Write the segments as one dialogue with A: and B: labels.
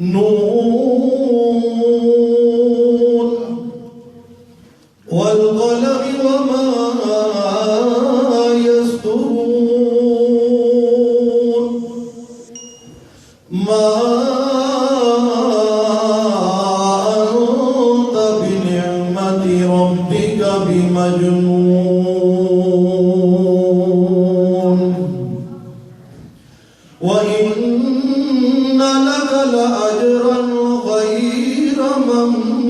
A: نون والقلم وما يسطرون ما أنت بنعمة ربك بمجنون وإن لك لأجرا غير ممنون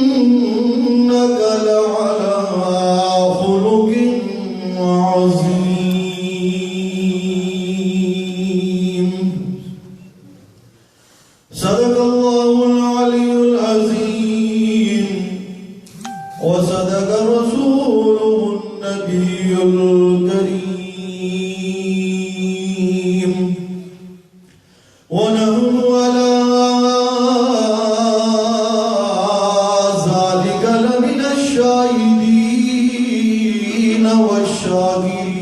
A: وإنك لعلى خلق عظيم صدق الله العلي العظيم وصدق رسوله النبي الكريم ونحن على ذلك لمن الشاهدين والشاكرين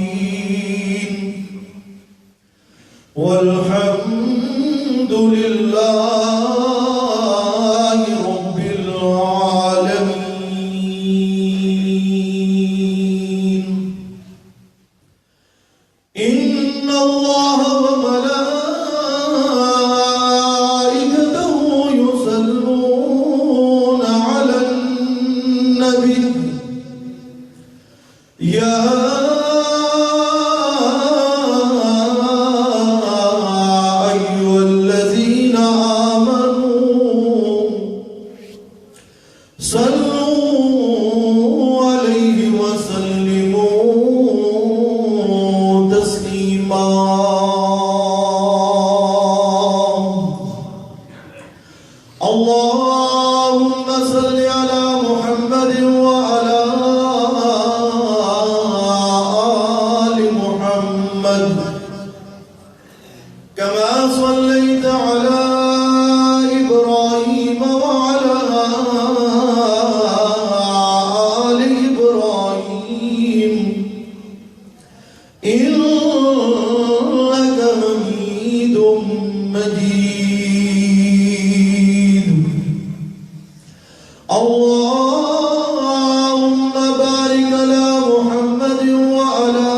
A: والحمد لله رب العالمين إن الله وملائكته يصلون على النبي يا أيها الذين آمنوا صلوا عليه وسلموا تسليما اللهم صل على محمد وعلى آل محمد كما صليت على إبراهيم وعلى آل إبراهيم إنك حميد مجيد اللهم بارك على محمد وعلى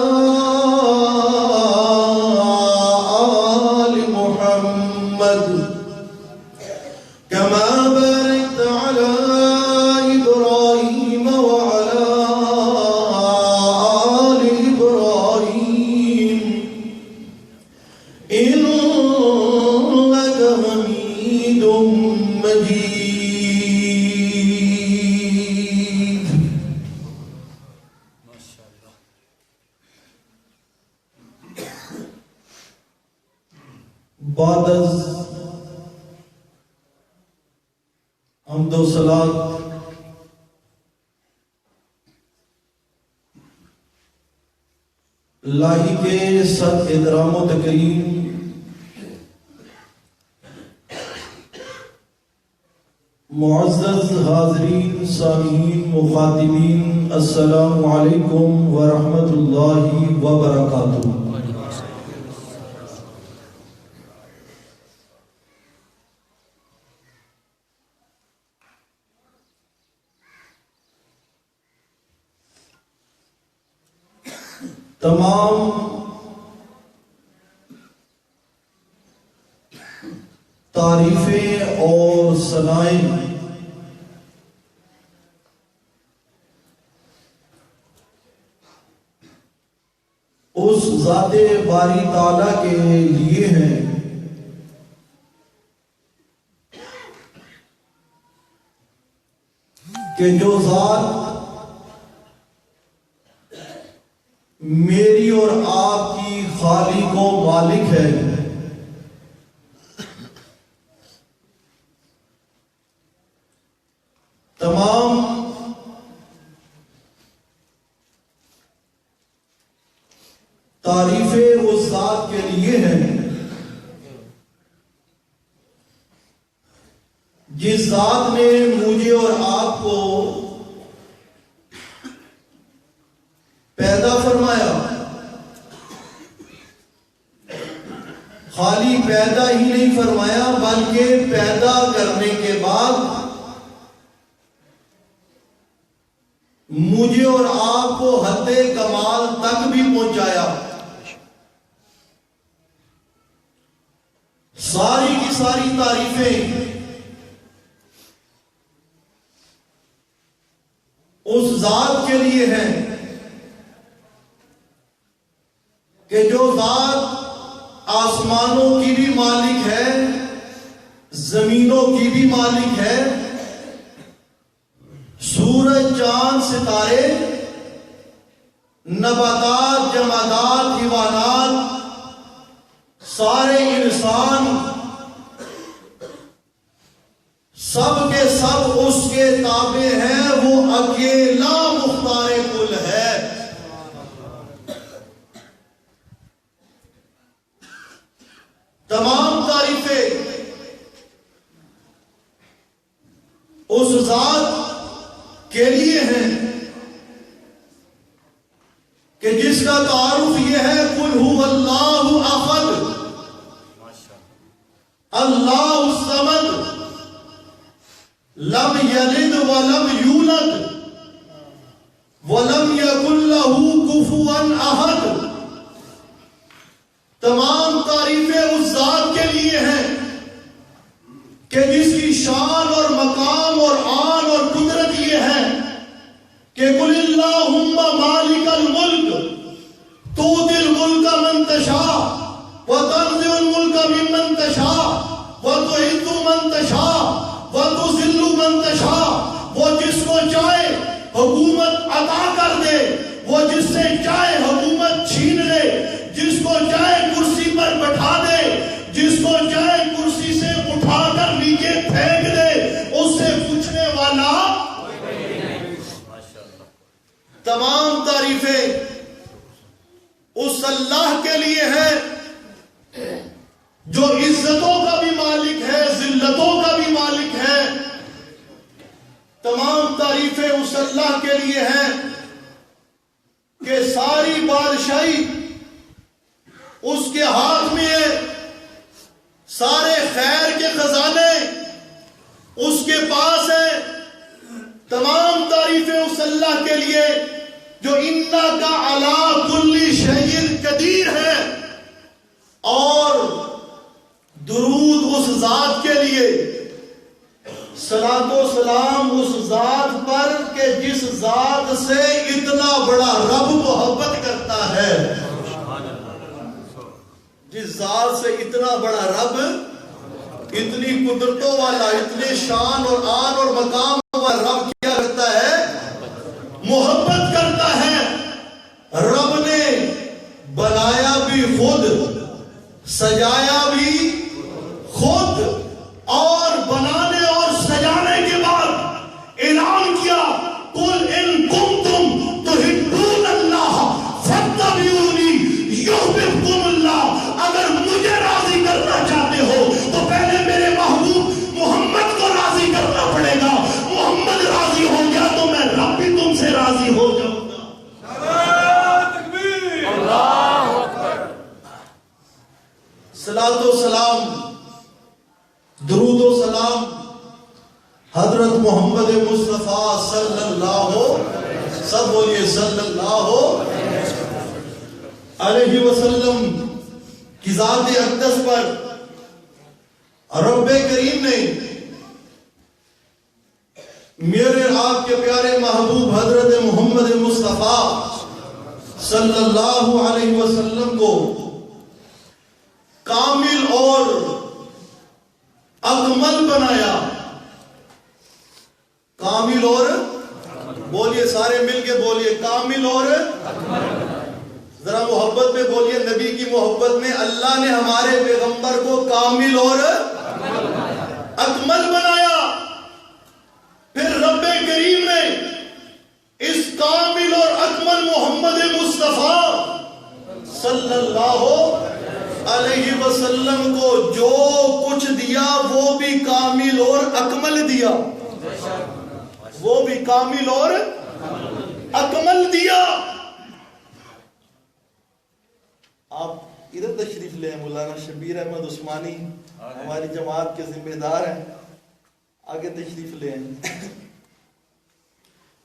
A: آل محمد كما باركت على إبراهيم وعلى آل إبراهيم إنك حميد مجيد بعد از حمد و صلات لاہی کے صد احترام و تکریم معزز حاضرین سامعین مخاطبین السلام علیکم ورحمۃ اللہ وبرکاتہ تمام تعریفیں اور ثنائیں اس ذات باری تعالیٰ کے لیے ہیں کہ جو ذات میری اور آپ کی خالق و مالک ہے تمام تعریفیں اس ذات کے لیے ہیں جس ذات نے مجھے اور آپ کو پیدا فرمایا خالی پیدا ہی نہیں فرمایا بلکہ پیدا کرنے کے بعد مجھے اور آپ کو حد کمال تک بھی پہنچایا. ساری کی ساری تعریفیں اس ذات کے لیے ہیں کہ جو ذات آسمانوں کی بھی مالک ہے، زمینوں کی بھی مالک ہے، سورج چاند ستارے، نباتات جمادات حیوانات، سارے انسان، سب کے سب اس کے تابع ہیں. وہ اکیلا مختار کل ہے. تمام تعریفیں اس ذات کے لیے ہیں کہ جس کا تعارف یہ ہے قل هو اللہ احد اللہ الصمد لم یلد ولم یولد ولم یکن لہ کفوا احد. تمام تعریفیں اس ذات کے لیے ہیں کہ جس کی شان اور مقام اور آن اور قدرت یہ ہے کہ قل اللہم مالک الملک تؤتی الملک من تشاء وتنزع الملک ممن تشاء وتعز من تشاء وتذل من تشاء. وہ جس کو چاہے حکومت عطا کر دے، وہ جس سے چاہے حکومت چھین لے، جس کو چاہے کرسی پر بٹھا دے، جس کو چاہے کرسی سے اٹھا کر نیچے پھینک دے، اس سے پوچھنے والا. تمام تعریفیں اس اللہ کے لیے ہیں جو عزتوں کا بھی مالک ہے، ذلتوں کا بھی مالک ہے. تمام تعریفیں اس اللہ کے لیے ہیں کہ ساری بادشاہی اس کے ہاتھ میں ہے، سارے خیر کے خزانے اس کے پاس ہیں. تمام تعریفیں اس اللہ کے لیے جو انک علی کل شیء قدیر ہے. اور درود اس ذات کے لیے، صلاۃ و سلام اس ذات پر کہ جس ذات سے اتنا بڑا رب محبت کرتا ہے، جس ذات سے اتنا بڑا رب، اتنی قدرتوں والا، اتنے شان اور آن اور مقام والا رب کیا کرتا ہے؟ محبت کرتا ہے. رب نے بنایا بھی خود، سجایا بھی خود، اور بنانے اور سجانے کے بعد اعلان کیا قل ان کنتم تحبون اللہ فاتبعونی یحببکم اللہ. اگر مجھے راضی کرنا چاہتے ہو تو پہلے میرے محبوب محمد کو راضی کرنا پڑے گا. محمد راضی ہو گیا تو میں رب بھی تم سے راضی ہو جاؤں گا. اللہ اکبر. صلاۃ و سلام، درود و سلام حضرت محمد مصطفیٰ صلی اللہ، سب بولیے صلی اللہ علیہ وسلم کی ذات اقدس پر رب کریم نے میرے آپ کے پیارے محبوب حضرت محمد مصطفیٰ صلی اللہ علیہ وسلم کو کامل اور اکمل بنایا. کامل اور، بولیے سارے مل کے بولیے کامل اور، ذرا محبت میں بولیے. نبی کی محبت میں اللہ نے ہمارے پیغمبر کو کامل اور اکمل بنایا. پھر رب کریم نے اس کامل اور اکمل محمد مصطفیٰ صلی اللہ علیہ وسلم کو جو کچھ دیا وہ بھی کامل اور اکمل دیا، وہ بھی کامل اور اکمل دیا. آپ ادھر تشریف تشریف لیں. مولانا شبیر احمد عثمانی ہماری جماعت کے ذمہ دار ہیں, آگے تشریف لیں.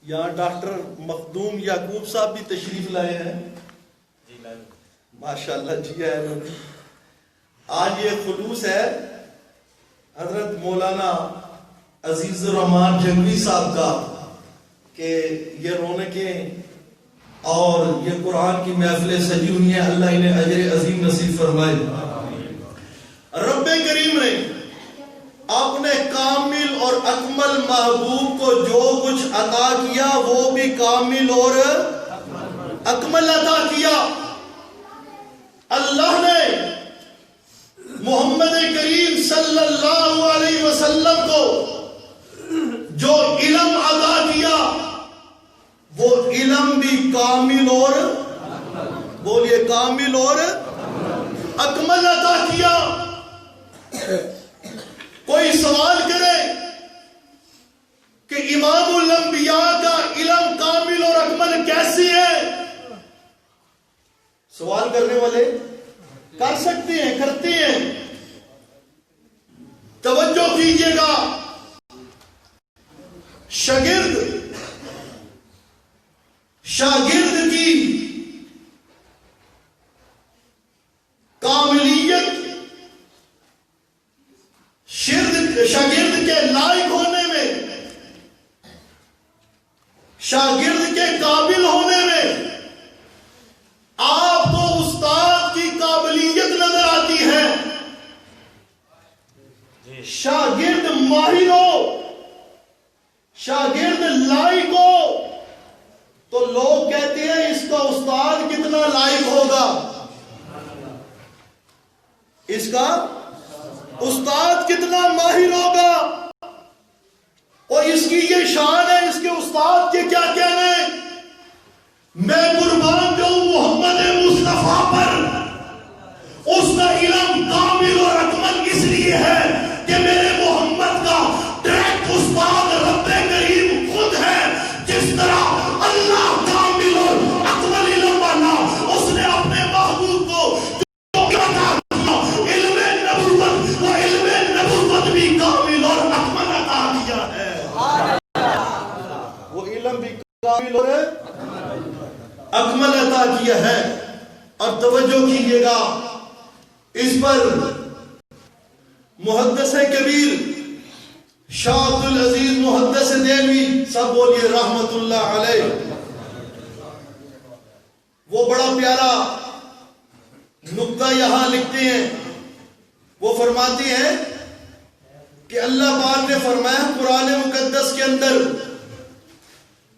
A: یہاں ڈاکٹر مخدوم یعقوب صاحب بھی تشریف لائے ہیں. ماشاءاللہ جی ہے. آج یہ خلوص ہے حضرت مولانا عزیز الرحمان جنگوی صاحب کا کہ یہ رونقیں اور یہ قرآن کی محفلیں سجی ہوئی ہیں. اللہ انہیں اجر عظیم نصیب فرمائے. رب کریم نے اپنے کامل اور اکمل محبوب کو جو کچھ عطا کیا وہ بھی کامل اور اکمل عطا کیا. اللہ نے محمد کریم صلی اللہ علیہ وسلم کو جو علم عطا کیا وہ علم بھی کامل اور بولیے کامل اور اکمل عطا کیا. کوئی سوال کرے کہ امام الانبیاء کا علم کامل اور اکمل کیسی ہے؟ سوال کرنے والے کر سکتے ہیں, کرتے ہیں. توجہ کیجئے گا. شاگرد کی کاملیت شاگرد کے لائق ہونے میں, شاگرد کے قابل ہونے میں آپ کو استاد کی قابلیت نظر آتی ہے. شاگرد ماہر ہو, شاگرد لائق ہو تو لوگ کہتے ہیں اس کا استاد کتنا لائق ہوگا, اس کا استاد کتنا ماہر ہوگا, اور اس کی یہ شان ہے, اس کے استاد کے کیا کہنے. میں قربان جاؤں محمد مصطفیٰ پر, اس کا علم کامل اور اکمل اس لیے ہے کہ میرے محمد کا ڈائریکٹ استاد رب کریم خود ہے. جس طرح اللہ کامل اور اکمل علم والا, اس نے اپنے محبوب کو اکمل عطا کیا ہے. اور توجہ کیجئے گا اس پر محدث کبیر شاہ عبد العزیز محدث دہلوی سب بولیے رحمت اللہ علیہ. وہ بڑا پیارا نقطہ یہاں لکھتے ہیں. وہ فرماتے ہیں کہ اللہ پاک نے فرمایا قرآن مقدس کے اندر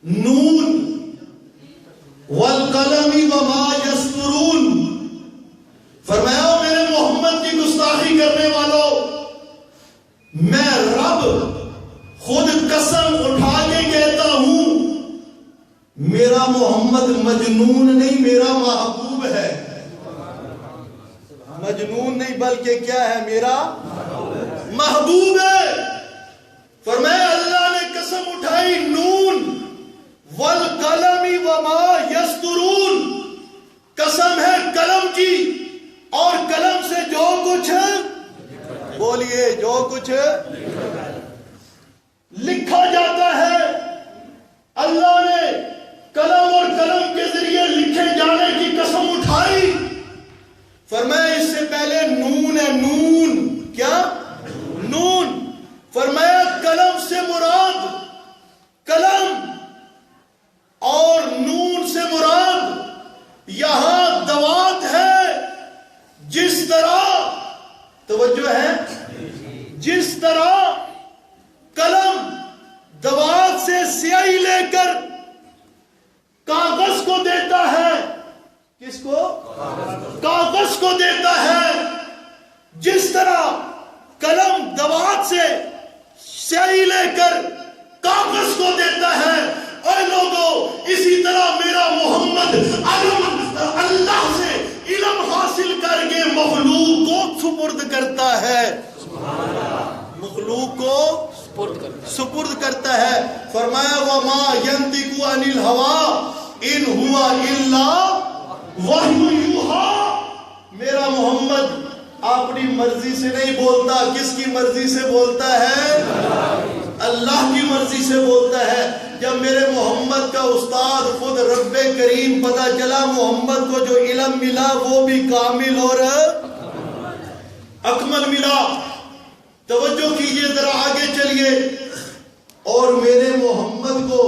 A: نون والقلم وما یسطرون, فرمایا میرے محمد کی گستاخی کرنے والوں, میں رب خود قسم اٹھا کے کہتا ہوں میرا محمد مجنون نہیں, میرا محبوب ہے. مجنون نہیں بلکہ کیا ہے, میرا محبوب ہے. فرمایا اللہ نے قسم اٹھائی نون والقلم وما یسطرون, قسم ہے قلم کی اور قلم سے جو کچھ بولیے جو کچھ لکھا جاتا ہے. اللہ نے قلم اور قلم کے ذریعے لکھے جانے کی قسم اٹھائی. فرمایا اس سے پہلے نون ہے, نون کیا نون. فرمایا قلم سے مراد قلم اور نون سے مراد یہاں دوات ہے. جس طرح توجہ ہے, جس طرح قلم دوات سے سیاہی لے کر کاغذ کو دیتا ہے, کس کو کاغذ کو دیتا ہے, جس طرح قلم دوات سے سیاہی لے کر کاغذ کو دیتا ہے. اے لوگوں اسی طرح میرا محمد اللہ سے علم حاصل کر کے مخلوق کو سپرد کرتا ہے, مخلوق کو سپرد کرتا ہے. فرمایا وما ينطق عن الهوى ان هو الا وحی یوحی, میرا محمد مرضی سے نہیں بولتا. کس کی مرضی سے بولتا ہے؟ اللہ کی مرضی سے بولتا ہے. جب میرے محمد کا استاد خود رب کریم پتہ چلا محمد کو جو علم ملا وہ بھی کامل اور اکمل ملا. توجہ کیجئے ذرا آگے چلیے. اور میرے محمد کو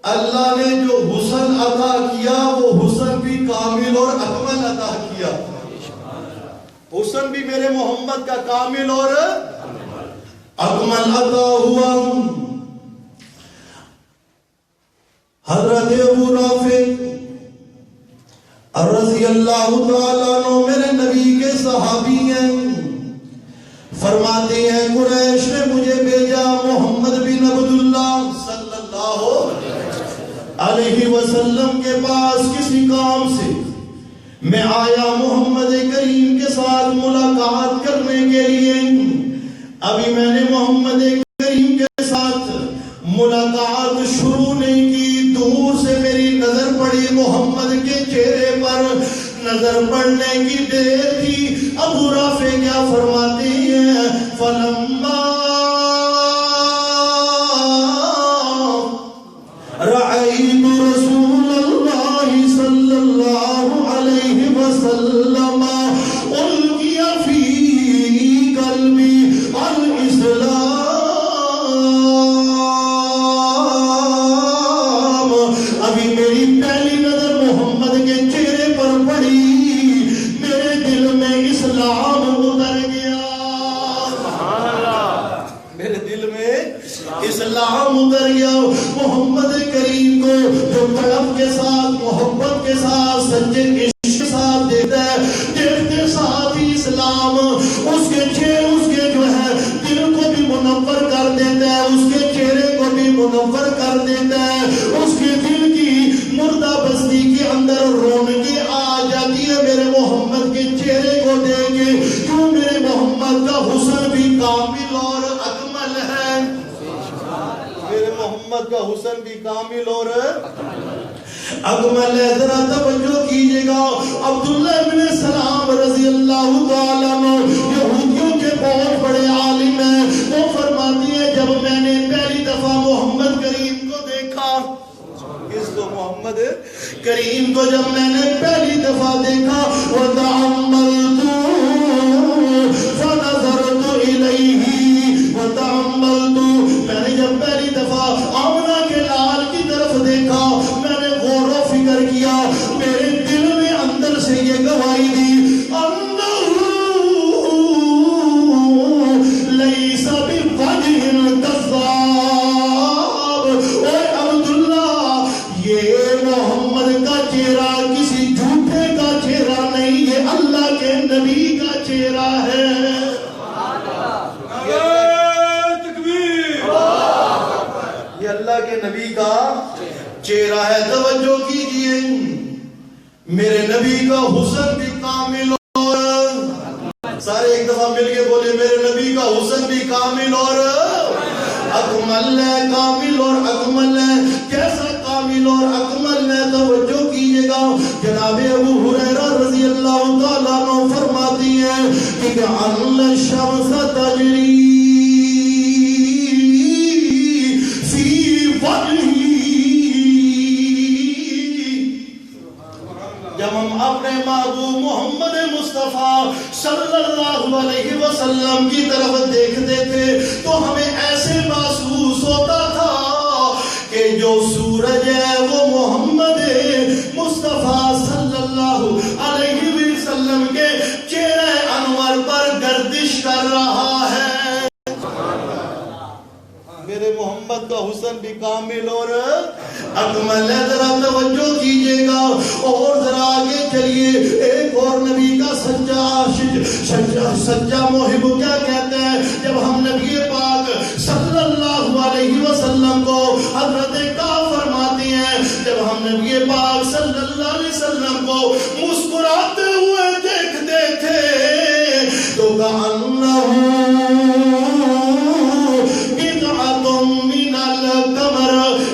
A: اللہ نے جو حسن عطا کیا وہ حسن بھی کامل اور اکمل عطا کیا. حسن بھی میرے محمد کا کامل اور اکمل عطا ہوا. حضرت ابو رافع رضی اللہ تعالیٰ عنہ میرے نبی کے صحابی ہیں. فرماتے ہیں قریش نے مجھے بھیجا محمد بن عبداللہ صلی اللہ علیہ وسلم کے پاس کسی کام سے. میں آیا محمد کریم کے ساتھ ملاقات کرنے کے لیے. ابھی میں نے محمد کریم کے ساتھ ملاقات شروع نہیں کی, دور سے میری نظر پڑی محمد کے چہرے پر. نظر پڑنے کی دیر تھی. ابو رافع کیا فرماتے ہیں فلما رأيت رسول الله صلى الله عليه وسلم ألقي في قلبي الإسلام. ابھی میری پہلی نظر محمد کے چہرے پر پڑی, میرے دل میں اسلام اتر گیا. میرے دل میں اسلام اتر گیا. محمد کریم کو جو طلب کے ساتھ محبت کے ساتھ سچے عشق کے ساتھ دیتا ہے, دیکھتے ساتھ ہی اسلام اس کے جو ہے دل کو بھی منور کر دیتا ہے, اس کے چہرے کو بھی منور کر دیتا ہے. اس کے دل کی مردہ بستی کے اندر رونقیں آ جاتی ہے میرے محمد کے چہرے کو دیکھ کے. کیوں میرے محمد کا حسن بھی کامل اور اکمل ہے. میرے محمد کا حسن بھی کامل اور اکمل ہے. ذرا توجہ کیجئے گا. عبداللہ بن سلام رضی اللہ تعالیٰ عنہ یہودیوں کے بہت بڑے عالم ہیں. وہ فرماتی ہے جب میں نے پہلی دفعہ محمد کریم کو دیکھا, اس کو محمد کریم کو جب میں نے پہلی دفعہ دیکھا وَتَعَمَّلْتُ فَنَظَرْتُ إِلَيْهِ وَتَعَمَّلْتُ. میں نے جب پہلی دفعہ آمنہ کے لال کی طرف دیکھا, میں نے غور و فکر کیا, میرے دل میں اندر سے یہ گواہی دی لَيْسَ بِوَجْهٍ كَذَّابٍ. اے عبداللہ, یہ محمد کا چہرہ کسی جھوٹے کا چہرہ نہیں, یہ اللہ کے نبی کا چہرہ ہے. یہ اللہ کے نبی کا چہرہ ہے. توجہ کیجئے. میرے نبی کا حسن بھی کامل اور سارے ایک دفعہ مل کے بولے میرے نبی کا حسن بھی کامل اور اکمل ہے. کامل اور اکمل ہے. کیسا کامل اور اکمل ہے؟ توجہ کیجئے گا. جناب ابو ہریرہ رضی اللہ تعالیٰ عنہ فرماتی ہیں کہ ان الشمس تجری فی وجہی. جب ہم اپنے محبوب محمد مصطفیٰ صلی اللہ علیہ وسلم کی طرف دیکھتے تھے تو ہمیں ایسے محسوس ہوتا تھا کہ جو سورج ہے وہ محمد مصطفیٰ صلی اللہ علیہ وسلم کے چہرے انور پر گردش کر رہا ہے. میرے محمد کا حسن بھی کامل اور اکمل ہے. ذرا توجہ کیجئے گا. اور ذرا آگے چلیے. ایک اور نبی کا سچا عاشق سچا محب کیا کہتے ہیں جب ہم نبی پاک صلی اللہ علیہ وسلم کو حضرت کا فرماتی ہیں, جب ہم نبی پاک صلی اللہ علیہ وسلم کو مسکراتے ہوئے دیکھتے تھے تو من القمر,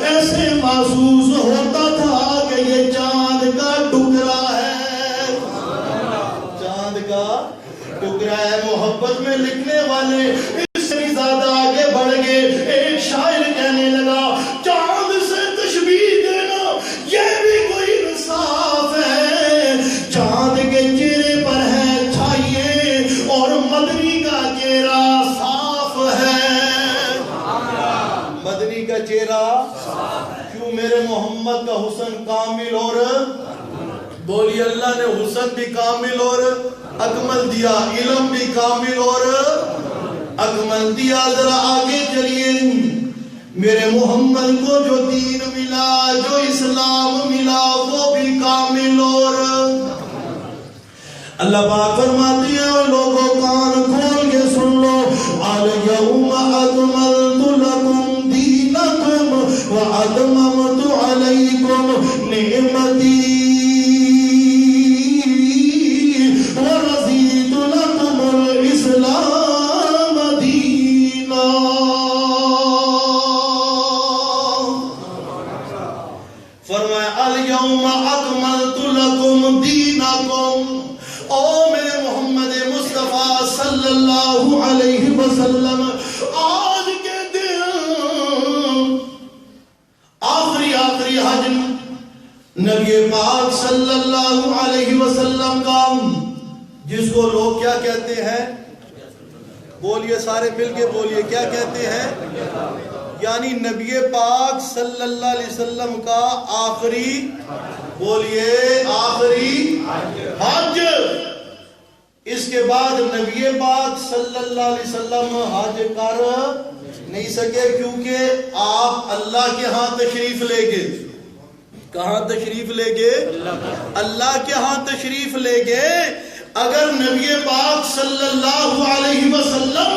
A: ایسے محسوس ہوتا تھا کہ یہ چاند کا ٹکڑا ہے. چاند کا ٹکڑا ہے. حسن کامل اور بولیے اللہ نے حسن بھی کامل اور اکمل دیا، علم بھی کامل اور اکمل دیا۔ ذرا آگے چلیے، میرے محمد کو جو دین ملا، جو اسلام ملا، وہ بھی کامل اور اللہ پاک فرماتے ہیں اور لوگوں کان کھول کے سن لو، الیوم اکملت لکم دینکم واتممت علیکم نعمتی ورضیت لکم الاسلام دینا۔ فرمایا الیوم اکملت لکم دینکم، او میرے محمد مصطفیٰ صلی اللہ علیہ وسلم، آج کے دن آخری حج نبی پاک صلی اللہ علیہ وسلم کا، جس کو لوگ کیا کہتے ہیں؟ بولیے سارے مل کے بولیے، کیا کہتے ہیں؟ یعنی نبی پاک صلی اللہ علیہ وسلم کا آخری، بولیے آخری حج۔ اس کے بعد نبی پاک صلی اللہ علیہ وسلم حج کر نہیں سکے، کیونکہ آپ اللہ کے ہاں تشریف لے گئے۔ کہاں تشریف لے گئے؟ اللہ کے ہاں تشریف لے گئے۔ اگر نبی پاک صلی اللہ علیہ وسلم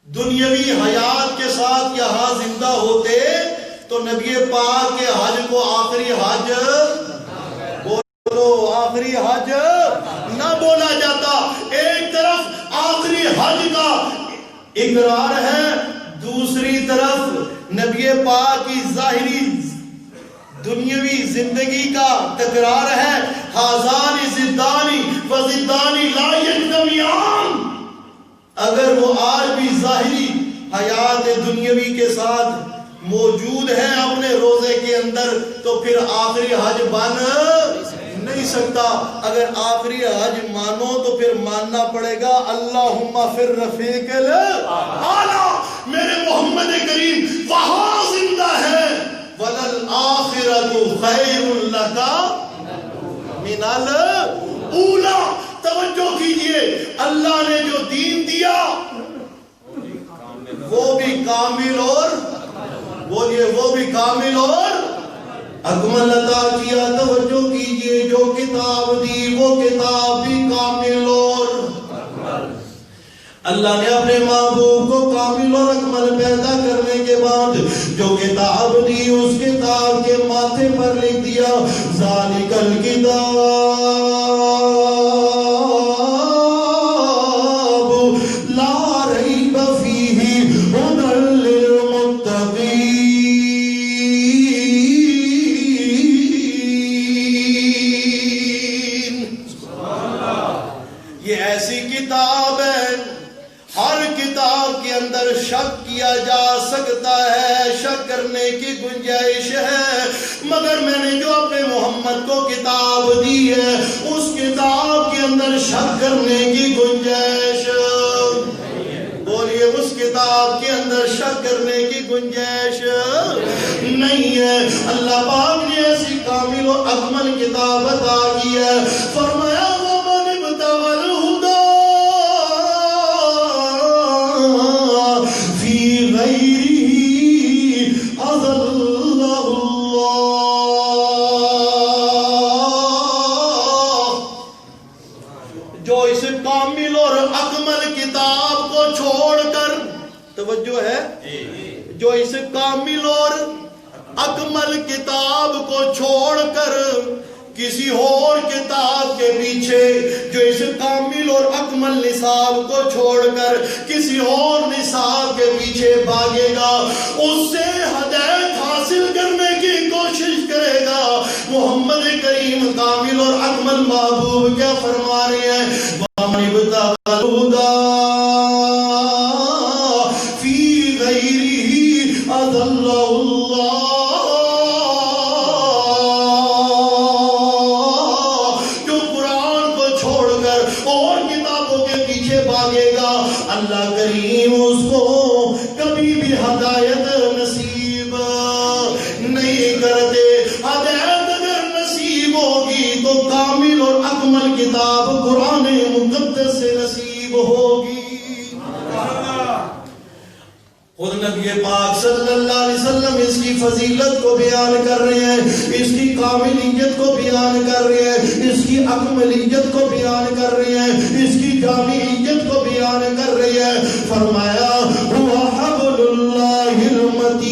A: دنیاوی حیات کے ساتھ یہاں زندہ ہوتے تو نبی پاک کے حج کو آخری حج، بولو آخری حج نہ بولا جاتا۔ ایک طرف آخری حج کا اقرار ہے، دوسری طرف نبی پاک کی ظاہری دنیاوی زندگی کا تکرار ہے۔ ہازان زدانی وزدانی لا یجتمعان، اگر وہ آج بھی ظاہری حیات دنیاوی کے ساتھ موجود ہے اپنے روزے کے اندر، تو پھر آخری حج بن نہیں سکتا۔ اگر آخری حج مانو تو پھر ماننا پڑے گا اللہم فی الرفیق الاعلی، میرے محمد کریم وہاں زندہ ہے۔ وَلَلْآخِرَةُ خَيْرٌ لَكَ مِنَ الْأُولَى، توجہ کیجئے، اللہ نے جو دین دیا وہ بھی کامل اور بولیے وہ بھی کامل اور اکمل عطا کیا۔ توجہ کیجئے، جو کتاب دی وہ کتاب بھی کامل اور اللہ نے اپنے محبوب کو کامل اور اکمل پیدا کرنے کے بعد جو کتاب دی، اس کتاب کے ماتھے پر لکھ دیا ذالک الکتاب لا ریب فیہ ھدی للمتقین۔ یہ ایسی کتاب ہے، ہر کتاب کے اندر شک کیا جا سکتا ہے، شک کرنے کی گنجائش ہے، مگر میں نے جو اپنے محمد کو کتاب دی ہے اس کتاب کے اندر شک کرنے کی گنجائش، بولیے اس کتاب کے اندر شک کرنے کی گنجائش نہیں ہے۔ اللہ پاک نے ایسی کامل و اکمل کتاب عطا کی ہے، فرمایا وَمَنِ ابْتَغَى الْهُدَى فِي غَيْرِهِ أَضَلَّهُ اللَّهُ۔ جو اس کامل اور اکمل کتاب کو چھوڑ کر، توجہ ہے، جو اس کامل اور اکمل کتاب کو چھوڑ کر کسی اور کتاب کے پیچھے، جو اس کامل اور اکمل نصاب کو چھوڑ کر کسی اور نصاب کے پیچھے بھاگے گا، اس سے ہدایت حاصل کرنے کی کوشش کرے گا۔ محمد کریم کامل اور اکمل محبوب کیا فرما رہے ہیں؟ وَمَنِ ابْتَغَى الْهُدَى فِي غَيْرِهِ أَضَلَّهُ اللَّهُ۔ اللہ کریم اس کو کبھی بھی ہدایت نصیب نہیں کرتے۔ اکمل کتاب قرآن مقدس سے نصیب ہوگی۔ خود نبی پاک صلی اللہ علیہ وسلم اس کی فضیلت کو بیان کر رہے ہیں، اس کی کاملیت کو بیان کر رہے ہیں، اس کی اکملیت کو بیان کر رہے ہیں، اس کی جامعیت کو بیان کر رہے ہیں۔ فرمایا ہوا حبل اللہ المتین،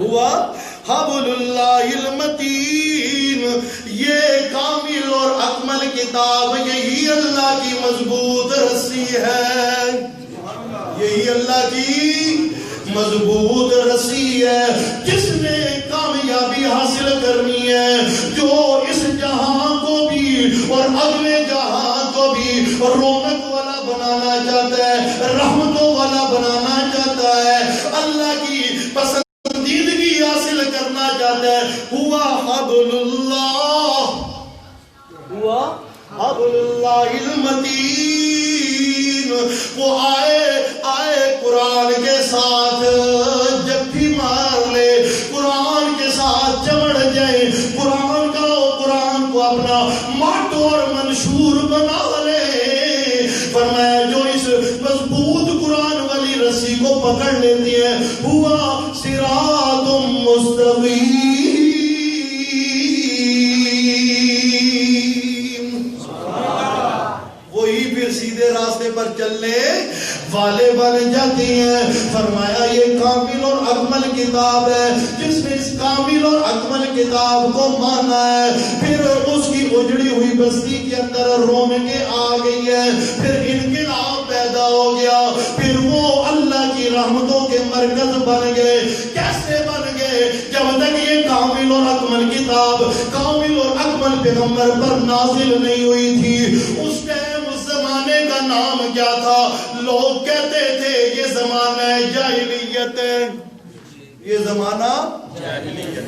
A: ہوا حبل اللہ المتین، یہ کامل اور اکمل کتاب یہی اللہ کی مضبوط رسی ہے، یہی اللہ کی مضبوط رسی ہے۔ جس نے کامیابی حاصل کرنی ہے، جو اس جہاں کو بھی اور اگلے جہاں کو بھی رونق والا بنانا چاہتا ہے، رحمتوں والا بنانا چاہتا ہے، اللہ کی پسندیدگی حاصل کرنا چاہتا ہے، ہوا حبل اللہ، ہوا حبل اللہ المتین۔ وہ آئے قرآن کے ساتھ جپھی مار لے، قرآن کے ساتھ چمڑ جائے، قرآن کو اپنا ماٹو اور منشور بنا لے۔ فرمایا جو اس مضبوط قرآن والی رسی کو پکڑ لیتی ہے، ہوا صراط مستقیم، سیدھے راستے پر چلنے والے بن جاتے ہیں۔ فرمایا یہ کامل اور اکمل کتاب ہے، جس نے اس کامل اور اکمل کتاب کو مانا ہے، پھر اس کی اجڑی ہوئی بستی کے اندر رونقیں آ گئی ہے، پھر انقلاب پیدا ہو گیا، پھر وہ اللہ کی رحمتوں کے مرکز بن گئے۔ کیسے بن گئے؟ جب تک یہ کامل اور اکمل کتاب کامل اور اکمل پیغمبر پر نازل نہیں ہوئی تھی، اس ٹائم زمانے کا نام کیا تھا؟ لوگ کہتے تھے یہ زمانہ جاہلیت ہے، یہ زمانہ جاہلیت،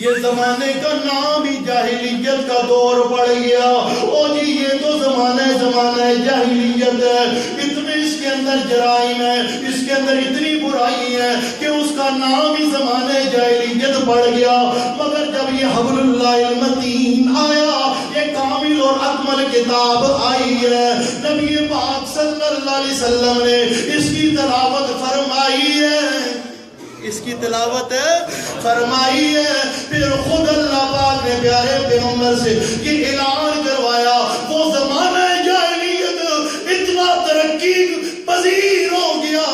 A: یہ زمانے کا نام ہی جاہلیت کا دور پڑ گیا۔ او جی یہ تو زمانہ جاہلیت ہے، اتنے اس کے اندر جرائم ہے، اس کے اندر اتنی برائی ہے کہ اس کا نام ہی زمانہ جاہلیت پڑ گیا۔ مگر جب یہ حبل اللہ المتین آیا، یہ کامل اور اکمل کتاب آئی ہے، نبی پاک صلی اللہ علیہ وسلم نے اس کی تلاوت فرمائی ہے، اس کی تلاوت فرمائی ہے۔ پھر خود اللہ پاک نے پیارے پیغمبر سے یہ اعلان کروایا، وہ زمانہ جاہلیت اتنا ترقی پذیر ہو گیا،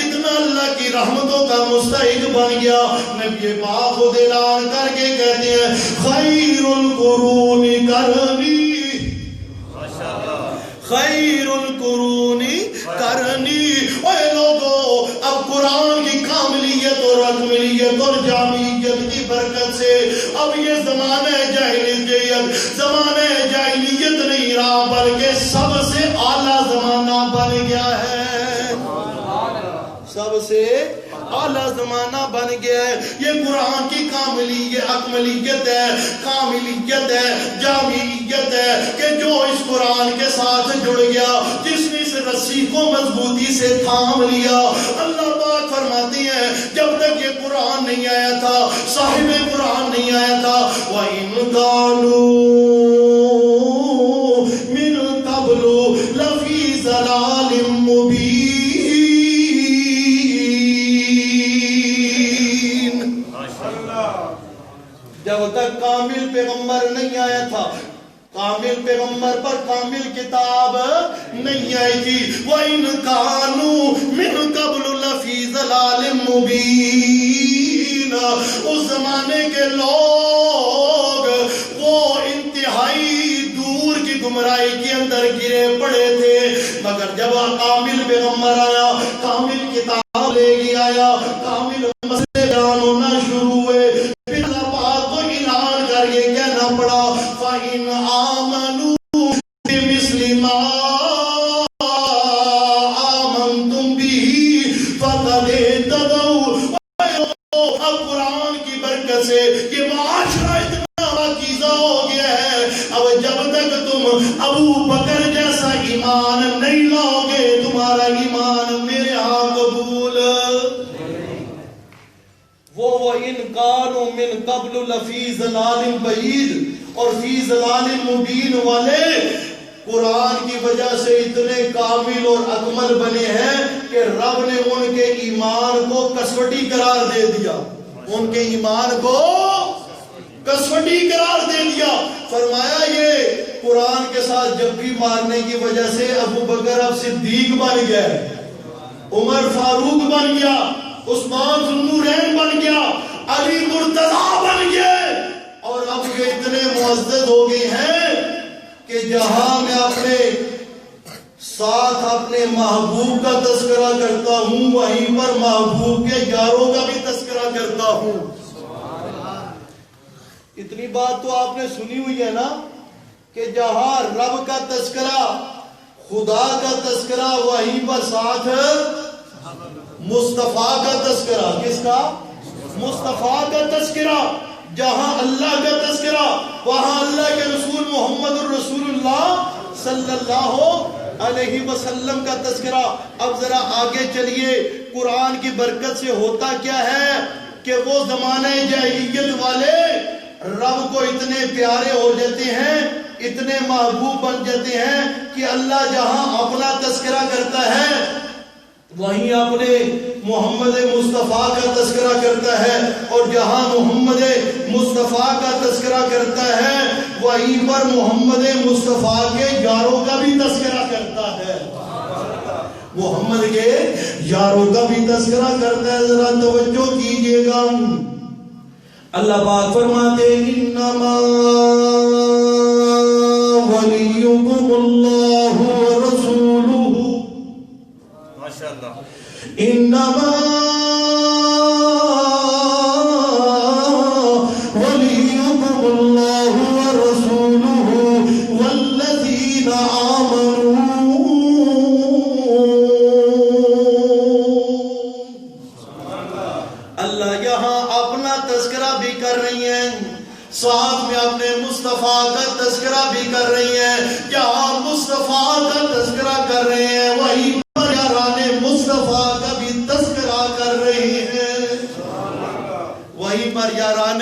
A: اتنا اللہ کی رحمتوں کا مستحق بن گیا۔ نبی پاک خود اعلان کر کے کہتے ہیں خیر القرون کرنی، خیر القرون کرنی۔ اے لوگو، اب قرآن کی کاملیت اور اکملیت اور جامعیت کی برکت سے اب یہ زمانہ جاہلیت نہیں رہا، بلکہ سب سے اعلیٰ زمانہ بن گیا ہے، سب سے اعلیٰ زمانہ بن گیا ہے۔ یہ قرآن کی کاملیت اکملیت ہے، کاملیت ہے، جامعیت ہے کہ جو اس قرآن کے ساتھ جڑ گیا، جس نے اس رسی کو مضبوطی سے تھام لیا۔ اللہ پاک فرماتی ہیں جب تک یہ قرآن نہیں آیا تھا، صاحب قرآن نہیں آیا تھا، وَإِن كَانُوا مِن قَبْلُ لَفِي ضَلَالٍ مُّبِينٍ۔ جب تک کامل پیغمبر نہیں آیا تھا، کامل پیغمبر پر کامل کتاب نہیں آئی تھی، وَإِن كَانُوا مِن قَبْلُ لَفِي ضَلَالٍ مُّبِينٍ۔ اس زمانے کے لوگ وہ انتہائی دور کی گمراہی کے اندر گرے پڑے تھے، مگر جب کامل پیغمبر آیا، کامل کتاب لے کے آیا، کامل مسئلے بیان ہونا شروع ہوئے، پھر اللہ پاک کو اعلان کر کے کہنا پڑا فَإِنْ آمَنُوا بِمِثْلِ مَا آمَنْتُمْ بِهِ فَقَدِ اهْتَدَوْا۔ اب قرآن کی برکت سے یہ معاشرہ اتنا پاکیزہ ہو گیا ہے، اب جب تک تم ابو بکر جیسا ایمان نہیں لاؤ گے، تمہارا ایمان میرے ہاں قبول۔ وَإِنْ كَانُوا مِنْ قَبْلُ لَفِي ضَلَالٍ بَعِيدٍ اور فی ضلال مبین والے قرآن کی وجہ سے اتنے کامل اور اکمل بنے ہیں کہ رب نے ان کے ایمان کو کسوٹی قرار دے دیا، ان کے ایمان کو کسوٹی قرار دے دیا۔ فرمایا یہ قرآن کے ساتھ جبکہ مارنے کی وجہ سے ابو بکر اب صدیق بن گئے، عمر فاروق بن گیا، عثمان ذو النورین بن گیا، علی مرتضیٰ بن گئے، اور اب یہ اتنے معزز ہو گئے ہیں کہ جہاں میں اپنے ساتھ اپنے محبوب کا تذکرہ کرتا ہوں وہیں پر محبوب کے یاروں کا بھی تذکرہ کرتا ہوں۔ اتنی بات تو آپ نے سنی ہوئی ہے نا کہ جہاں رب کا تذکرہ، خدا کا تذکرہ، وہیں پر ساتھ مصطفیٰ کا تذکرہ۔ کس کا؟ مصطفیٰ کا تذکرہ۔ جہاں اللہ کا تذکرہ وہاں اللہ کے رسول محمد الرسول اللہ صلی اللہ علیہ وسلم کا تذکرہ۔ اب ذرا آگے چلیے، قرآن کی برکت سے ہوتا کیا ہے کہ وہ زمانہ جاہلیت والے رب کو اتنے پیارے ہو جاتے ہیں، اتنے محبوب بن جاتے ہیں کہ اللہ جہاں اپنا تذکرہ کرتا ہے وہیں اپنے محمد مصطفیٰ کا تذکرہ کرتا ہے، اور جہاں محمد مصطفیٰ کا تذکرہ کرتا ہے وہیں پر محمد مصطفیٰ کے یاروں کا بھی تذکرہ کرتا ہے، محمد کے یاروں کا بھی تذکرہ کرتا ہے۔ ذرا توجہ کیجئے گا، اللہ پاک فرماتے انما ولیکم اللہ ورسولہ، ماشاءاللہ، انما ولیکم اللہ ورسولہ والذین آمنوا۔ اللہ یہاں اپنا تذکرہ بھی کر رہی ہیں، ساتھ میں اپنے مصطفیٰ کا تذکرہ بھی کر رہی ہیں۔ جہاں مصطفیٰ کا تذکرہ کر رہے ہیں وہیں پر یاران مصطفیٰ کا بھی تذکرہ کر رہے ہیں، وہیں پر یاران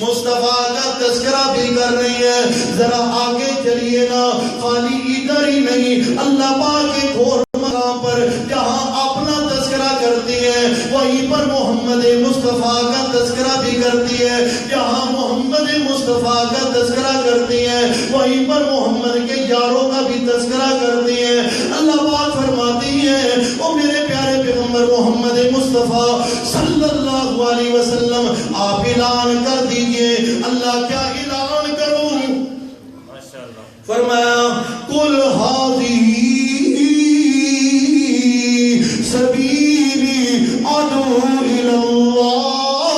A: مصطفیٰ کا تذکرہ بھی کر رہی ہے۔ ذرا آگے چلیے نا، خالی ادھر ہی نہیں، اللہ پاک کے گھور مقام پر جہاں اپنا تذکرہ کرتی ہے وہیں پر محمد مصطفیٰ کا تذکرہ بھی کرتی ہے، جہاں محمد مصطفیٰ کا تذکرہ کرتی ہے وہیں پر محمد کے یاروں کا بھی تذکرہ کرتی ہے۔ اللہ پاک فرماتی ہے او میرے پیارے پیغمبر محمد مصطفیٰ صلی اللہ علیہ وسلم آپ اعلان کر دیجئے۔ اللہ کیا اعلان کروں؟ فرمایا قل ھذہ سبیلی ادعو الی اللہ۔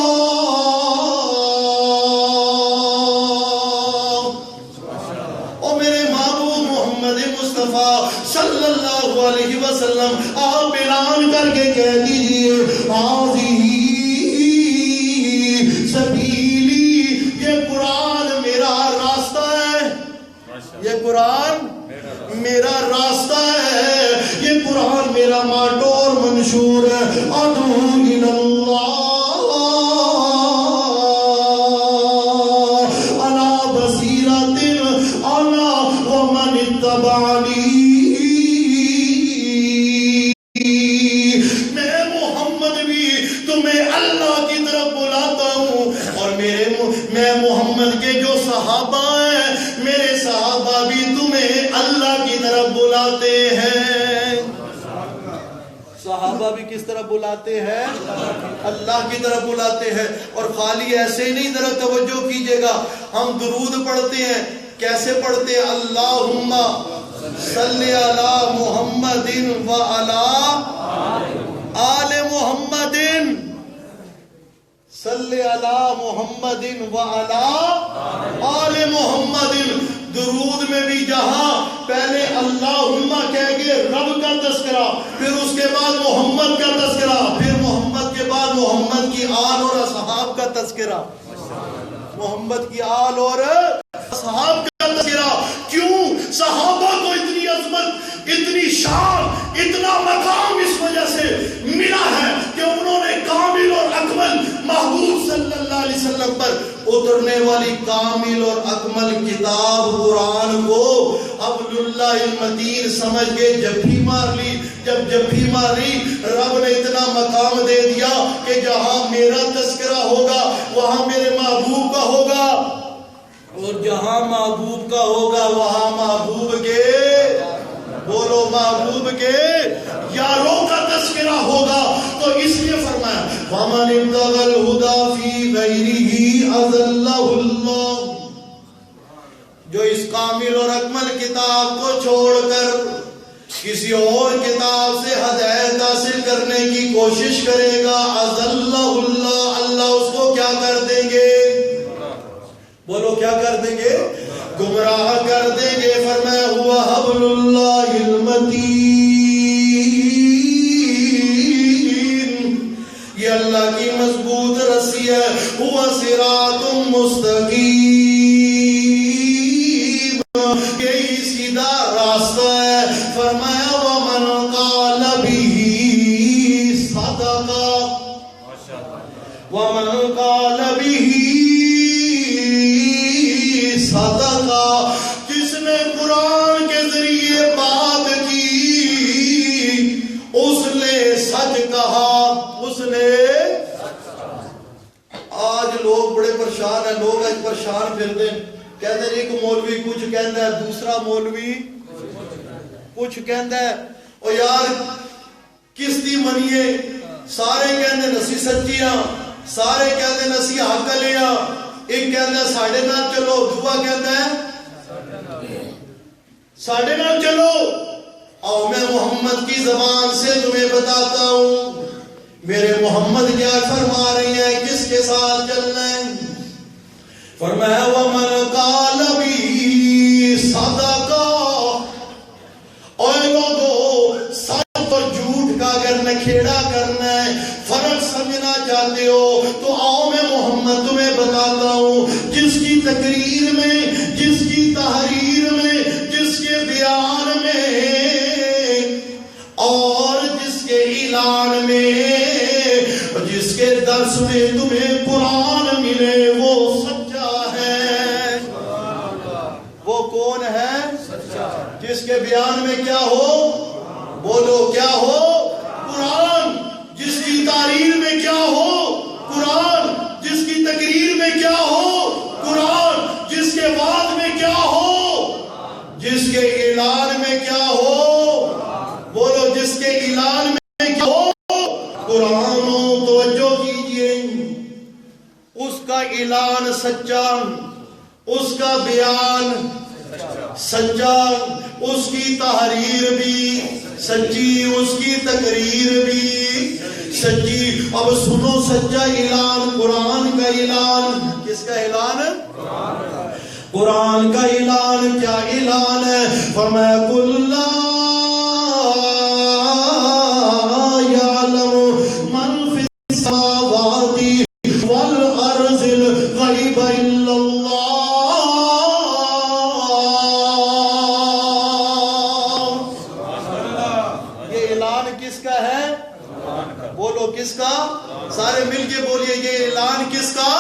A: او میرے محبوب محمد مصطفیٰ صلی اللہ علیہ وسلم آپ اعلان کر کے کہہ دیجئے ھذہ سبیلی، یہ قرآن میرا راستہ ہے، یہ قرآن میرا راستہ ہے، یہ قرآن میرا ماٹو اور منشور ہے۔ ادعو الی اللہ علی بصیرۃ انا ومن اتبعنی، میں محمد بھی تمہیں اللہ کی طرف بلاتا ہوں، اور میں محمد کے جو صحابہ ہیں میرے صحابہ بھی تمہیں اللہ کی طرف بلاتے ہیں۔ صحابہ بھی کس طرح بلاتے ہیں؟ اللہ کی طرف بلاتے ہیں۔ اور خالی ایسے ہی نہیں، ذرا توجہ کیجئے گا، ہم درود پڑھتے ہیں، کیسے پڑھتے ہیں؟ اللہم صلی علی محمد و علی آل محمد، صلی علی محمد و علی آل محمد۔ درود میں بھی جہاں پہلے اللہم کہہ کے رب کا تذکرہ، پھر اس کے بعد محمد کا تذکرہ، پھر محمد کے بعد محمد کی آل اور اصحاب کا تذکرہ، محمد کی آل اور اصحاب کا تذکرہ۔ کیوں؟ صحابہ کو اتنی عظمت، اتنی شان، اتنا مقام اس وجہ سے ملا ہے کہ انہوں نے کامل اور اکمل اترنے والی کامل اور اکمل کتاب قرآن کو حبل اللہ المتین سمجھ کے جبھی مار لی. جب جبھی ماری رب نے اتنا مقام دے دیا کہ جہاں میرا تذکرہ ہوگا وہاں میرے محبوب کا ہوگا, اور جہاں محبوب کا ہوگا وہاں محبوب کے, بولو محبوب کے یاروں کا تذکرہ ہوگا. تو اس لیے فرمایا وَمَنِ ابْتَغَى الْهُدَى فِي غَيْرِهِ أَضَلَّهُ اللَّهُ, جو اس کامل اور اکمل کتاب کو چھوڑ کر کسی اور کتاب سے ہدایت حاصل کرنے کی کوشش کرے گا, أَضَلَّهُ اللَّهُ, اللہ اس کو کیا کر دیں گے, بولو کیا کر دیں گے, گمراہ کر دیں گے. فرمایا ہوا حبل اللہ المتین, یہ اللہ کی مضبوط رسی ہے. ہوا صراط مستقیم, یہی سیدھا راستہ ہے. فرمایا ومن قال به صدقہ, ومن قال به صدقہ, جس نے قرآن کے ذریعے بات کی اس نے سچ کہا, اس نے. آج لوگ بڑے پریشان ہیں, لوگ آج پریشان پھرتے ہیں, کہتے ہیں ایک مولوی کچھ کہتا ہے, دوسرا مولوی کچھ کہتا ہے. اور یار کس دی منیے, سارے کہتے ہیں نسی سچیاں, سارے کہتے ہیں نسی حق لیاں. ایک کہتا ہے ساڑھے نال چلو, دوسرا کہتا ہے ساڑھے نال چلو. اور میں محمد کی زبان سے تمہیں بتاتا ہوں میرے محمد کیا فرما رہی ہیں, کس کے ساتھ چلنا ہے. فرمایا وَمَنْ قَالَ بِهِ صَدَقَةٌ, اور لوگوں سچ اور جھوٹ کا اگر نکھیڑا کرنا ہے, فرق سمجھنا چاہتے ہو تو آؤ میں محمد تمہیں بتاتا ہوں. جس کی تقریر میں, جس کی تحریر میں, جس کے بیان میں اور جس کے اعلان میں, جس کے درس میں تمہیں قرآن ملے وہ سچا ہے. وہ کون ہے, جس کے بیان میں کیا ہو, بولو کیا ہو, قرآن. جس کی تحریر میں کیا ہو, قرآن. جس کی تقریر میں کیا ہو, قرآن. جس کے وعد میں کیا ہو, جس کے اعلان میں کیا ہو, بولو جس کے اعلان میں کیا ہو, قرآن. توجہ کیجئے, اس کا اعلان سچا, اس کا بیان سچا, اس کی تحریر بھی سچی, اس کی تقریر بھی سچی. اب سنو سچا اعلان, قرآن کا اعلان. کس کا اعلان ہے, قرآن کا اعلان. کیا اعلان ہے, فرمایا قُلْ لَا يَعْلَمُ مَنْ فِي السَّمَاوَاتِ وَالْأَرْضِ الْغَيْبَ إِلَّا اللَّهُ. یہ اعلان کس کا ہے, بولو کس کا, سارے مل کے بولیے یہ اعلان کس کا,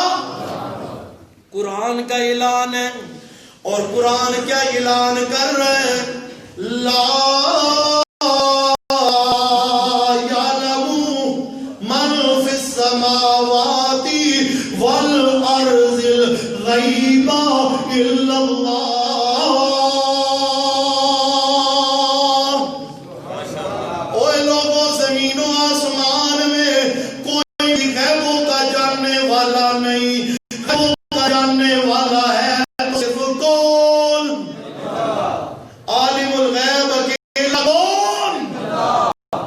A: قرآن کا اعلان ہے. اور قرآن کیا اعلان کر رہے ہیں, لا یعلم من فی السماوات والارض الغیب الا اللہ. اوے لوگوں, زمین و آسمان میں کوئی بھی غیبوں کا جاننے والا نہیں, غیبوں کا جاننے والا ہے صرف کون, عالم الغیب اکیلا. کون,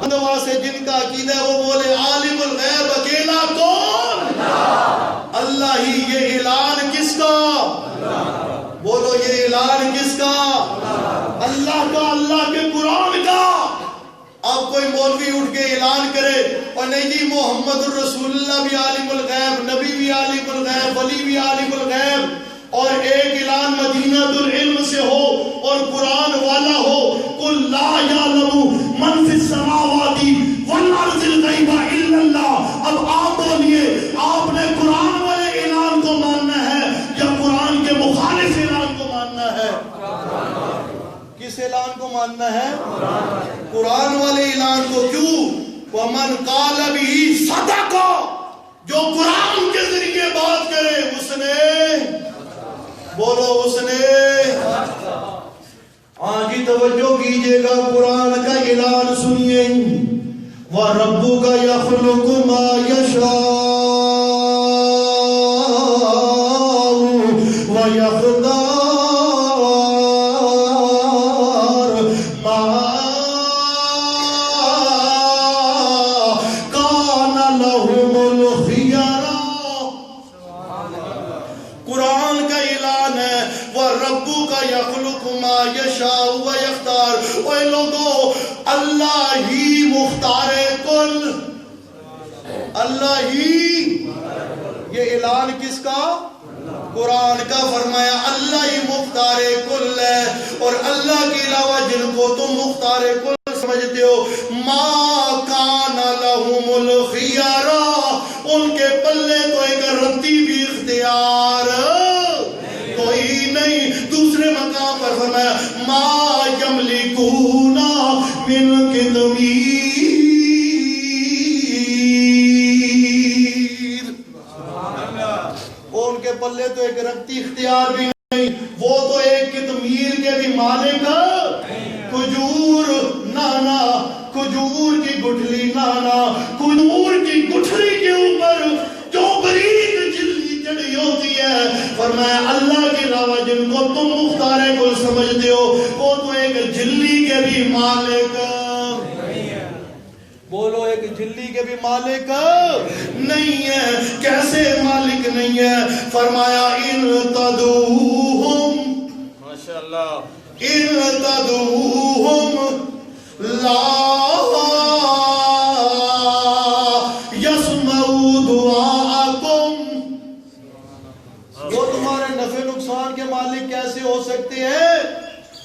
A: بندوا سے جن کا عقیدہ ہے وہ بولے عالم الغیب اکیلا کون, اللہ ہی. یہ اعلان کس کا, بولو یہ اعلان کس کا, اللہ کا, اللہ کے قرآن کا. اب کوئی مولوی اٹھ کے اعلان کرے اور نہیں جی محمد الرسول اللہ بھی عالم الغیب, نبی بھی عالم الغیب, ولی بھی عالم الغیب, اور ایک اعلان مدینہ العلم سے ہو اور قرآن والا ہو, قُلْ لَا يَعْلَمُ مَنْ فِي السَّمَاوَاتِ وَالْأَرْضِ الْغَيْبَ إِلَّا اللَّهُ. اب آپ بولیے, آپ نے قرآن والے اعلان کو ماننا ہے ماننا ہے؟ قرآن والے اعلان کو. کیوں؟ وَمَنْ قَالَ بِهِ صَدَقَ، جو قرآن کے ذریعے بات کرے اس نے، بولو اس نے. ہاں جی توجہ کیجئے گا، قرآن کا اعلان سنیے. وَرَبُّكَ يَخْلُقُ مَا يَشَاءُ وَيَخْتَارُ مَا كَانَ لَهُمُ الْخِيَرَةُ. قرآن کا اعلان ہے وَرَبُّكَ يَخْلُقُ مَا يَشَاءُ وَيَخْتَارُ. اے لوگو، اللہ ہی مختار کل، اللہ ہی. یہ اعلان کس کا؟ قرآن کا. فرمایا اللہ ہی مختار کل ہے، اور اللہ کے علاوہ جن کو تم مختار کل سمجھتے ہو، ما کان لہم الخیارہ، ان کے پلے تو ایک رتی بھی اختیار کوئی نہیں. دوسرے مقام پر فرمایا ما یملکون من قطمیر، ان کے پلے تو ایک رتی اختیار بھی نہیں، وہ تو ایک قطمیر کے بھی مالک. کھجور نانا، کھجور کی گٹھلی نانا، کھجور کی گٹھلی کے اوپر جو باریک جھلی چڑھی ہوتی ہے، فرمایا اللہ کے علاوہ جن کو تم مختار کل سمجھتے ہو، وہ تو ایک جھلی کے بھی مالک. بولو ایک جھلی کے بھی مالک نہیں ہے. کیسے مالک نہیں ہے؟ فرمایا ان تدعوہم، ماشاءاللہ، ان تدعوہم لا یسمعوا دعاءکم. وہ تمہارے نفع نقصان کے مالک کیسے ہو سکتے ہیں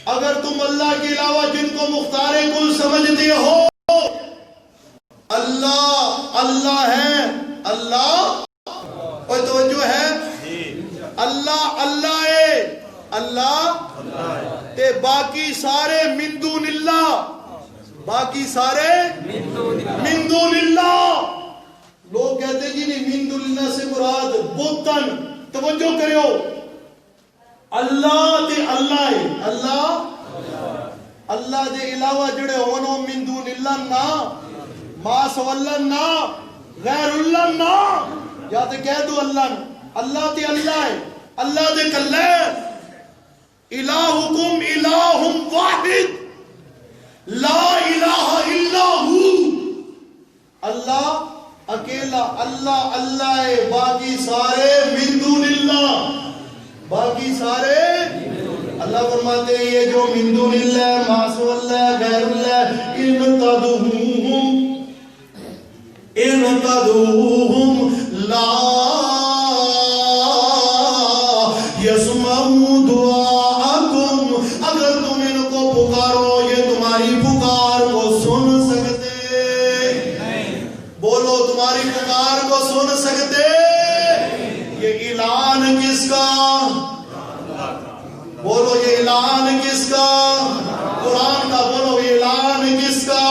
A: اگر تم اللہ کے علاوہ جن کو مختار کل سمجھتے ہو؟ اللہ اللہ ہے، اللہ، اور توجہ ہے، اللہ اللہ ہے، اللہ تے باقی سارے من دون اللہ، باقی سارے من دون اللہ. لوگ کہتے ہیں جی نہیں، من دون اللہ سے مراد بتن. توجہ کرو، اللہ تے اللہ ہے، اللہ اللہ دے علاوہ جڑے ہونو من دون اللہ نہ، ما سو اللہ نہ، غیر اللہ نہ، یا تے کہہ دو اللہ نہ. اللہ تے اللہ ہے، اللہ دے کلے. الہکم الہ واحد لا الہ الا ہو. اللہ اکیلا اللہ اللہ ہے، باقی سارے من دون اللہ، باقی سارے. اللہ فرماتے ہیں یہ جو من دون اللہ، ما سو اللہ، غیر اللہ، ان تدعوہم لا یسمعوا دعاءکم. اگر تم ان کو پکارو یہ تمہاری پکار کو سن سکتے. بولو تمہاری پکار کو سن سکتے. یہ اعلان کس کا؟ بولو یہ اعلان کس کا؟ قرآن کا. بولو یہ اعلان کس کا؟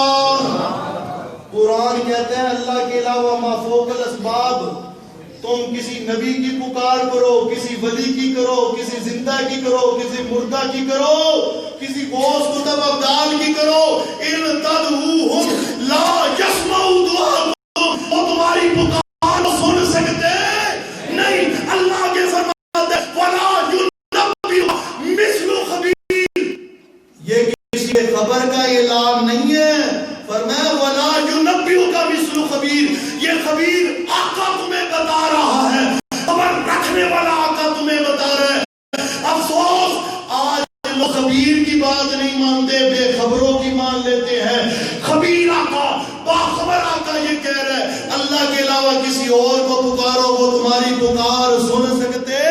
A: قرآن کہتے ہیں اللہ کے علاوہ ما فوق الاسباب. تم کسی نبی کی پکار کرو، کسی ولی کی کرو، کسی زندہ کی کرو، کسی مردہ کی کرو، کسی غوث قطب ابدال کی کرو، ان تدعوہم لا یسمعوا دعاءکم، وہ تمہاری پکار کو سن سکتے نہیں. اللہ کے فرماتے ولا ينبئ مثل خبیر. یہ کسی خبر کا اعلان نہیں ہے. فرمایا ولا ينبئك مثل خبیر. یہ خبیر آقا تمہیں بتا رہا ہے، خبر رکھنے والا آقا تمہیں بتا رہا ہے. افسوس آج لوگ خبیر کی بات نہیں مانتے، بے خبروں کی مان لیتے ہیں. خبیر آقا، باخبر آقا یہ کہہ رہا ہے اللہ کے علاوہ کسی اور کو پکارو وہ تمہاری پکار سن سکتے.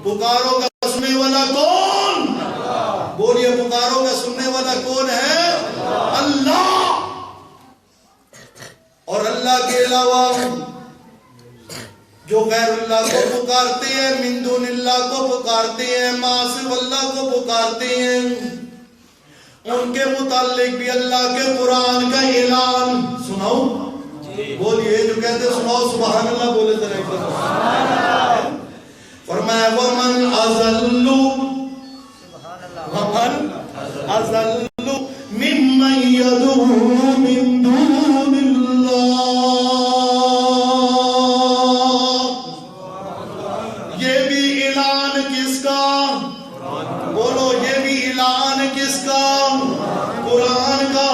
A: پکاروں کا سننے والا کون؟ بولیے پکاروں کا سننے والا کون ہے؟ اللہ. اور اللہ کے علاوہ جو غیر اللہ کو پکارتے ہیں، من دون اللہ کو پکارتے ہیں، ما سوا اللہ کو پکارتے ہیں، ان کے متعلق بھی اللہ کے قرآن کا اعلان سناؤ. بولیے جو کہتے سناؤ سبحان اللہ بولے ذرا. فرمایا ومن اضل ممن يدعو من دون اللہ. یہ بھی اعلان کس کا؟ بولو یہ بھی اعلان کس کا؟ قرآن کا.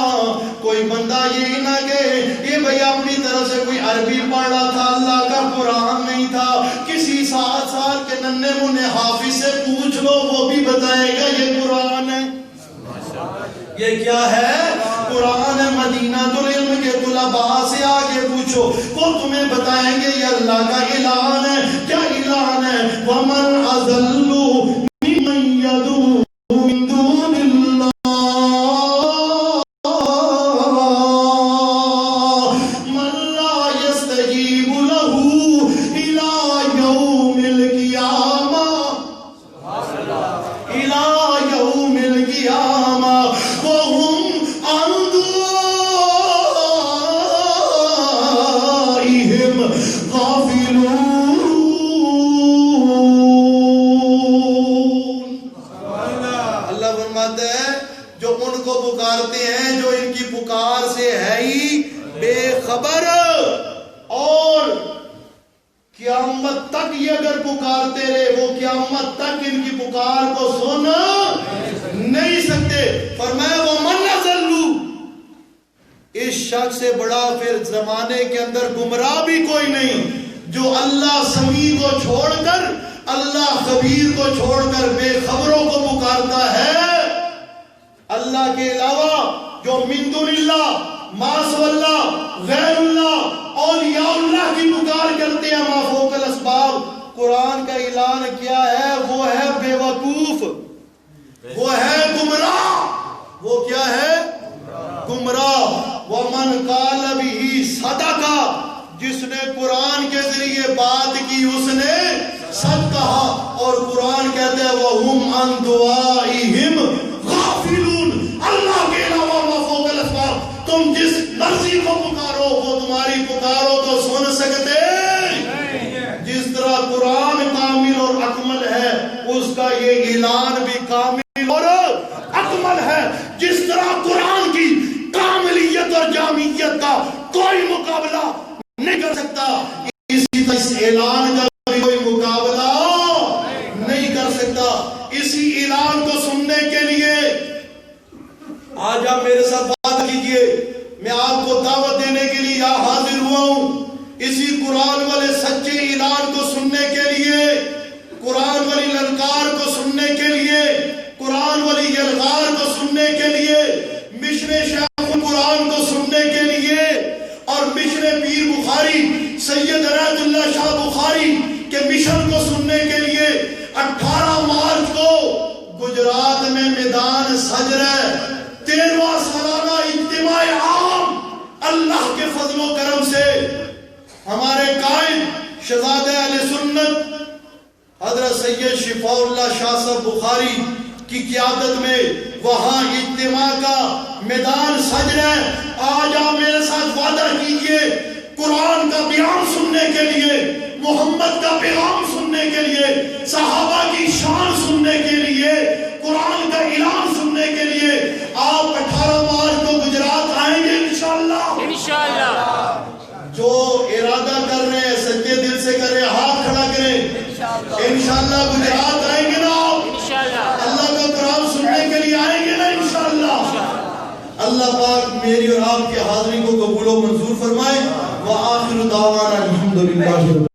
A: کوئی بندہ یہ نہ کہ یہ بھئی اپنی طرف سے کوئی عربی پڑھا تھا اللہ کا قرآن نہیں تھا. کسی 7 سال کے ننھے منھے حافظ سے پوچھ لو وہ بھی بتائے گا یہ قرآن ہے. یہ کیا ہے؟ قرآن ہے. مدینہ العلم کے طلباء سے آگے پوچھو وہ تمہیں بتائیں گے یہ اللہ کا اعلان ہے. کیا اعلان ہے؟ وَمَنْ أَضَلُّ مِمَّن يَدْعُو مِن دُونِ اللَّهِ مَن لَّا يَسْتَجِيبُ لَهُ إِلَىٰ يَوْمِ الْقِيَامَةِ إِلَىٰ يَوْمِ الْقِيَامَةِ جو ان کو پکارتے ہیں جو ان کی پکار سے ہے ہی بے خبر، اور قیامت تک یہ اگر پکارتے رہے وہ قیامت تک ان کی پکار کو سن نہیں سکتے. فرمایا وَمَنْ أَضَلُّ، اس شخص سے بڑا پھر زمانے کے اندر گمراہ بھی کوئی نہیں جو اللہ سمیع کو چھوڑ کر اللہ خبیر کو چھوڑ کر بے خبروں کو پکارتا ہے. اللہ کے علاوہ جو من دون اللہ ما سوى اللہ غیر اللہ اولیاء اللہ کی پکار کرتے ہیں ما فوق الاسباب. قرآن کا اعلان کیا ہے؟ وہ ہے بے وقوف، وہ ہے گمراہ. وہ کیا ہے؟ گمراہ. وَمَنْ قَالَ بِهِ صَدَقَ، جس نے قرآن کے ذریعے بات کی اس نے سچ کہا. اور قرآن کہتے ہیں وَهُمْ عَنْ دُعَائِهِمْ غافلون. اللہ کے علاوہ ما فوق الاسباب تم جس مرضی کو پکارو وہ تمہاری پکاروں کو سن سکتے. جس طرح قرآن کامل اور اکمل ہے اس کا یہ اعلان بھی کامل اور اکمل ہے. جس طرح قرآن کی کاملیت اور جامعیت کا کوئی مقابلہ نہیں کر سکتا اسی طرح اس اعلان کا بھی کوئی مقابلہ نہیں کر سکتا. اسی اعلان کو سننے کے لیے آج آپ میرے ساتھ بات کیجئے. میں آپ کو دعوت دینے کے لیے یہاں حاضر ہوا ہوں اسی قرآن والے سچے اعلان کو سننے کے لیے، قرآن والی للکار کو سننے کے لیے، قرآن والی یلغار کو سننے کے لیے، مشن شیخ القرآن کو سننے کے لیے، اور مشن پیر بخاری سید عنایت اللہ شاہ بخاری کے مشن کو سننے کے لیے 18 مارچ کو گجرات میں میدان سجرہ 13واں سالانہ اجتماع عام اللہ کے فضل و کرم سے ہمارے قائد شہزادہ اہل سنت حضرت سید شفاء اللہ شاہ صاحب بخاری کی قیادت میں وہاں اجتماع کا میدان سجرہ. آج آپ میرے ساتھ وعدہ کیجئے قرآن کا بیان سننے کے لیے، محمد کا پیغام سننے کے لیے، صحابہ کی شان سننے کے لیے، قرآن کا اعلان سننے کے لیے آپ 18 مارچ کو گجرات آئیں گے انشاءاللہ. جو ارادہ کر رہے ہیں سچے دل سے کریں، ہاتھ کھڑا کریں. انشاءاللہ گجرات آئیں گے نا آپ؟ اللہ کا قرآن سننے کے لیے آئیں گے نا انشاءاللہ؟ اللہ پاک میری اور آپ کی حاضری کو قبول و منظور فرمائے. وآخر دعوانا الحمدللہ.